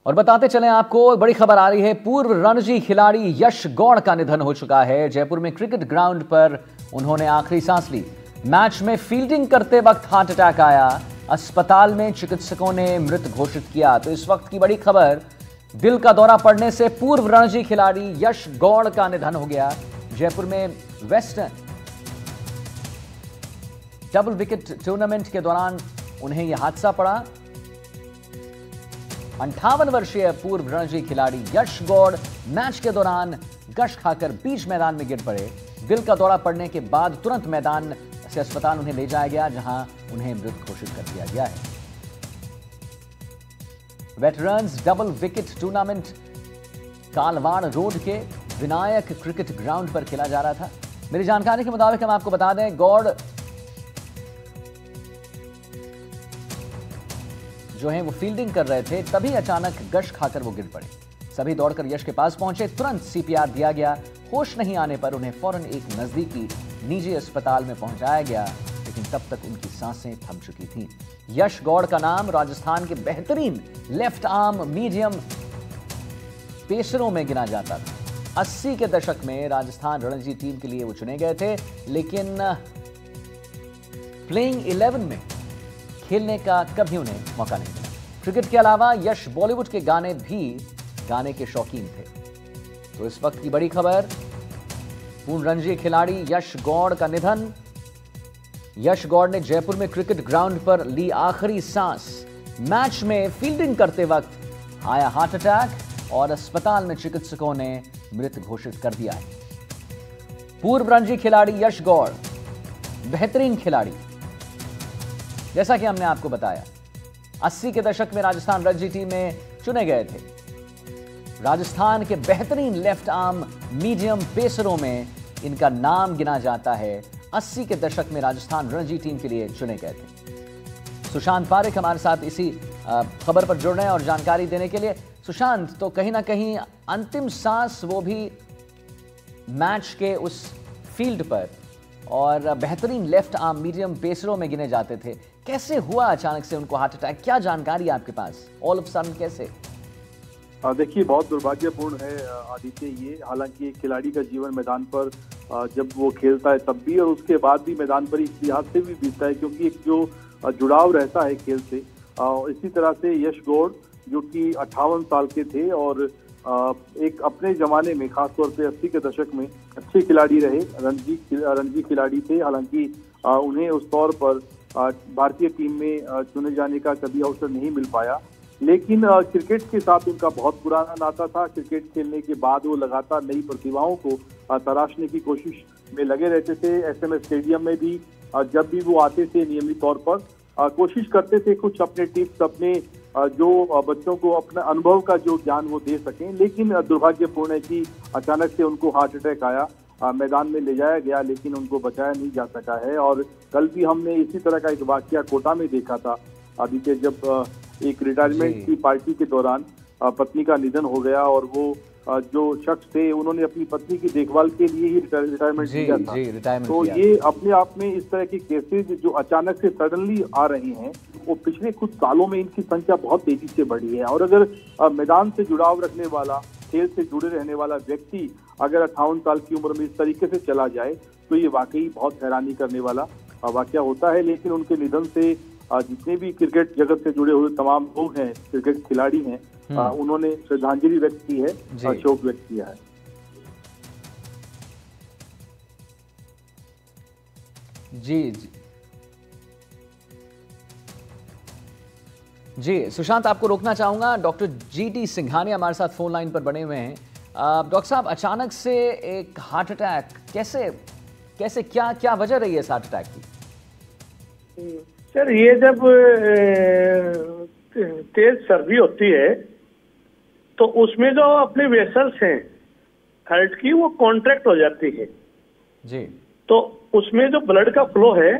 और बताते चलें आपको, बड़ी खबर आ रही है। पूर्व रणजी खिलाड़ी यश गौड़ का निधन हो चुका है। जयपुर में क्रिकेट ग्राउंड पर उन्होंने आखिरी सांस ली। मैच में फील्डिंग करते वक्त हार्ट अटैक आया। अस्पताल में चिकित्सकों ने मृत घोषित किया। तो इस वक्त की बड़ी खबर, दिल का दौरा पड़ने से पूर्व रणजी खिलाड़ी यश गौड़ का निधन हो गया। जयपुर में वेस्टर्न डबल विकेट टूर्नामेंट के दौरान उन्हें यह हादसा पड़ा। 58 वर्षीय पूर्व रणजी खिलाड़ी यश गौड़ मैच के दौरान गश खाकर बीच मैदान में गिर पड़े। दिल का दौरा पड़ने के बाद तुरंत मैदान से अस्पताल उन्हें ले जाया गया, जहां उन्हें मृत घोषित कर दिया गया है। Veterans double wicket tournament Kalwad road के विनायक क्रिकेट ग्राउंड पर खेला जा रहा था। मेरी जानकारी के मुताबिक हम आपको बता दें, गौड़ जो है वो फील्डिंग कर रहे थे, तभी अचानक गश खाकर वो गिर पड़े। सभी दौड़कर यश के पास पहुंचे, तुरंत सीपीआर दिया गया। होश नहीं आने पर उन्हें फौरन एक नजदीकी निजी अस्पताल में पहुंचाया गया, लेकिन तब तक उनकी सांसें थम चुकी थीं। यश गौड़ का नाम राजस्थान के बेहतरीन लेफ्ट आर्म मीडियम पेसरों में गिना जाता था। 80 के दशक में राजस्थान रणजी टीम के लिए वो चुने गए थे, लेकिन प्लेइंग 11 में खेलने का कभी उन्हें मौका नहीं मिला। क्रिकेट के अलावा यश बॉलीवुड के गाने भी गाने के शौकीन थे। तो इस वक्त की बड़ी खबर, पूर्व रणजी खिलाड़ी यश गौड़ का निधन। यश गौड़ ने जयपुर में क्रिकेट ग्राउंड पर ली आखिरी सांस। मैच में फील्डिंग करते वक्त आया हार्ट अटैक और अस्पताल में चिकित्सकों ने मृत घोषित कर दिया है। पूर्व रणजी खिलाड़ी यश गौड़ बेहतरीन खिलाड़ी, जैसा कि हमने आपको बताया, 80 के दशक में राजस्थान रणजी टीम में चुने गए थे। राजस्थान के बेहतरीन लेफ्ट आर्म मीडियम पेसरों में इनका नाम गिना जाता है। 80 के दशक में राजस्थान रणजी टीम के लिए चुने गए थे। सुशांत पारेख हमारे साथ इसी खबर पर जुड़ रहे हैं और जानकारी देने के लिए। सुशांत, तो कहीं ना कहीं अंतिम सांस वो भी मैच के उस फील्ड पर और बेहतरीन लेफ्ट आर्म मीडियम पेसरों में गिने जाते थे। कैसे हुआ अचानक से उनको हार्ट अटैक? क्या जानकारी है आपके पास? ऑल ऑफ सडन कैसे? देखिए, बहुत दुर्भाग्यपूर्ण है आदित्य ये। हालांकि एक खिलाड़ी का जीवन मैदान पर जब वो खेलता है तब भी और उसके बाद भी मैदान पर इस लिहाज से भी बीतता है, क्योंकि एक जो जुड़ाव रहता है खेल से। इसी तरह से यश गौड़ जो कि 58 साल के थे और एक अपने जमाने में खासतौर पे 80 के दशक में अच्छे खिलाड़ी रहे, रणजी खिलाड़ी थे। हालांकि उन्हें उस तौर पर भारतीय टीम में चुने जाने का कभी अवसर नहीं मिल पाया, लेकिन क्रिकेट के साथ उनका बहुत पुराना नाता था। क्रिकेट खेलने के बाद वो लगातार नई प्रतिभाओं को तराशने की कोशिश में लगे रहते थे। एसएमएस स्टेडियम में भी जब भी वो आते थे नियमित तौर पर कोशिश करते थे कुछ अपने टिप्स, अपने जो बच्चों को अपना अनुभव का जो ज्ञान वो दे सकें। लेकिन दुर्भाग्यपूर्ण है कि अचानक से उनको हार्ट अटैक आया, मैदान में ले जाया गया, लेकिन उनको बचाया नहीं जा सका है। और कल भी हमने इसी तरह का एक वाकया कोटा में देखा था आदित्य, जब एक रिटायरमेंट की पार्टी के दौरान पत्नी का निधन हो गया और वो जो शख्स थे उन्होंने अपनी पत्नी की देखभाल के लिए ही रिटायरमेंट लिया था। तो ये अपने आप में इस तरह के केसेज जो अचानक से सडनली आ रहे हैं, वो पिछले कुछ सालों में इनकी संख्या बहुत तेजी से बढ़ी है। और अगर मैदान से जुड़ाव रखने वाला, खेल से जुड़े रहने वाला व्यक्ति अगर 58 साल की उम्र में इस तरीके से चला जाए तो ये वाकई बहुत हैरानी करने वाला वाकया होता है। लेकिन उनके निधन से जितने भी क्रिकेट जगत से जुड़े हुए तमाम लोग हैं, क्रिकेट खिलाड़ी हैं, उन्होंने श्रद्धांजलि व्यक्त की है, शोक व्यक्त किया है। जी जी सुशांत, आपको रोकना चाहूंगा। डॉक्टर जीटी सिंघानिया हमारे साथ फोन लाइन पर बने हुए हैं। डॉक्टर साहब, अचानक से एक हार्ट अटैक कैसे क्या वजह रही है इस हार्ट अटैक की? सर, ये जब तेज सर्दी होती है तो उसमें जो अपने वेसल्स हैं हार्ट की, वो कॉन्ट्रैक्ट हो जाती है जी। तो उसमें जो ब्लड का फ्लो है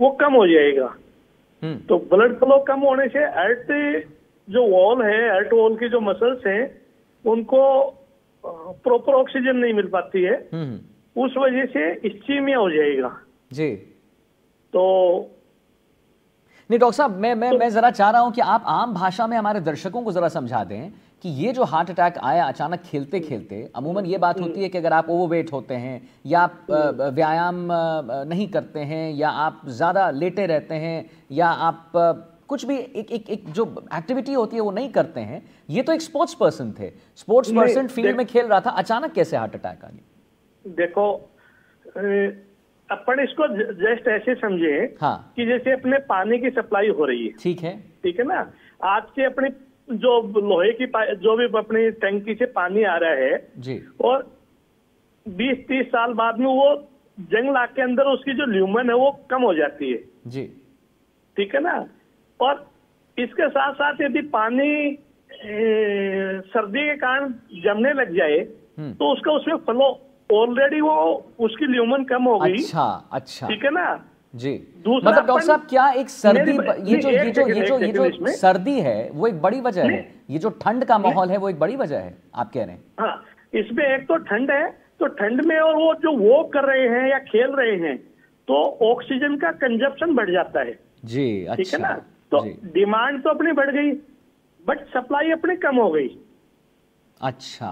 वो कम हो जाएगा। तो ब्लड फ्लो कम होने से हार्ट जो वॉल है, हार्ट वॉल की जो मसल्स हैं, उनको प्रॉपर ऑक्सीजन नहीं मिल पाती है। उस वजह से इस्चीमिया हो जाएगा जी। तो नहीं डॉक्टर साहब, मैं जरा चाह रहा हूं कि आप आम भाषा में हमारे दर्शकों को जरा समझा दें कि ये जो हार्ट अटैक आया अचानक खेलते खेलते, अमूमन ये बात होती है कि अगर आप ओवरवेट होते हैं या आप व्यायाम नहीं करते हैं या आप ज़्यादा लेटे रहते हैं या आप कुछ भी एक जो एक्टिविटी होती है वो नहीं करते हैं। ये तो एक स्पोर्ट्स पर्सन थे, स्पोर्ट्स पर्सन फील्ड में खेल रहा था, अचानक कैसे हार्ट अटैक आ गया? देखो, अपन इसको जस्ट ऐसे समझे हाँ, कि जैसे अपने पानी की सप्लाई हो रही है, ठीक है ना। आज से अपनी जो लोहे की जो भी अपनी टंकी से पानी आ रहा है जी, और 20-30 साल बाद में वो जंग लाख के अंदर उसकी जो ल्यूमन है वो कम हो जाती है जी, ठीक है ना। और इसके साथ साथ यदि पानी सर्दी के कारण जमने लग जाए तो उसका उसमें फ्लो ऑलरेडी वो उसकी ल्यूमन कम हो गई। अच्छा, ठीक है ना जी। मतलब डॉक्टर साहब, क्या एक सर्दी, ये जो सर्दी है वो एक बड़ी वजह है, ये जो ठंड का माहौल है वो एक बड़ी वजह है, आप कह रहे हैं? हाँ, इसमें एक तो ठंड है, तो ठंड में और वो जो वॉक कर रहे हैं या खेल रहे हैं तो ऑक्सीजन का कंजप्शन बढ़ जाता है जी। अच्छा, ठीक है ना। तो डिमांड तो अपनी बढ़ गई बट सप्लाई अपनी कम हो गई। अच्छा,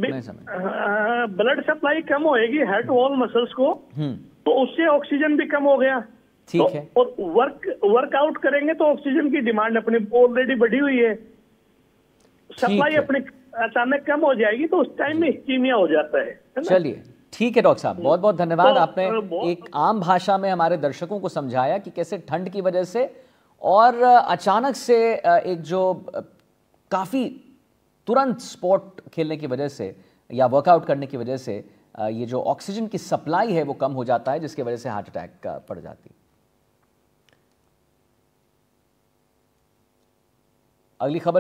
मैं समझ। ब्लड सप्लाई कम होएगी हार्ट वॉल मसल्स को, तो उससे ऑक्सीजन भी कम हो गया। ठीक है। और वर्कआउट करेंगे तो ऑक्सीजन की डिमांड अपनी ऑलरेडी बढ़ी हुई है, सप्लाई अपनी अचानक कम हो जाएगी तो उस टाइम में इस्कीमिया हो जाता है। चलिए ठीक है डॉक्टर साहब, बहुत बहुत धन्यवाद। आपने एक आम भाषा में हमारे दर्शकों को समझाया कि कैसे ठंड की वजह से और अचानक से एक जो काफ़ी तुरंत स्पोर्ट खेलने की वजह से या वर्कआउट करने की वजह से ये जो ऑक्सीजन की सप्लाई है वो कम हो जाता है, जिसकी वजह से हार्ट अटैक पड़ जाती है। अगली खबर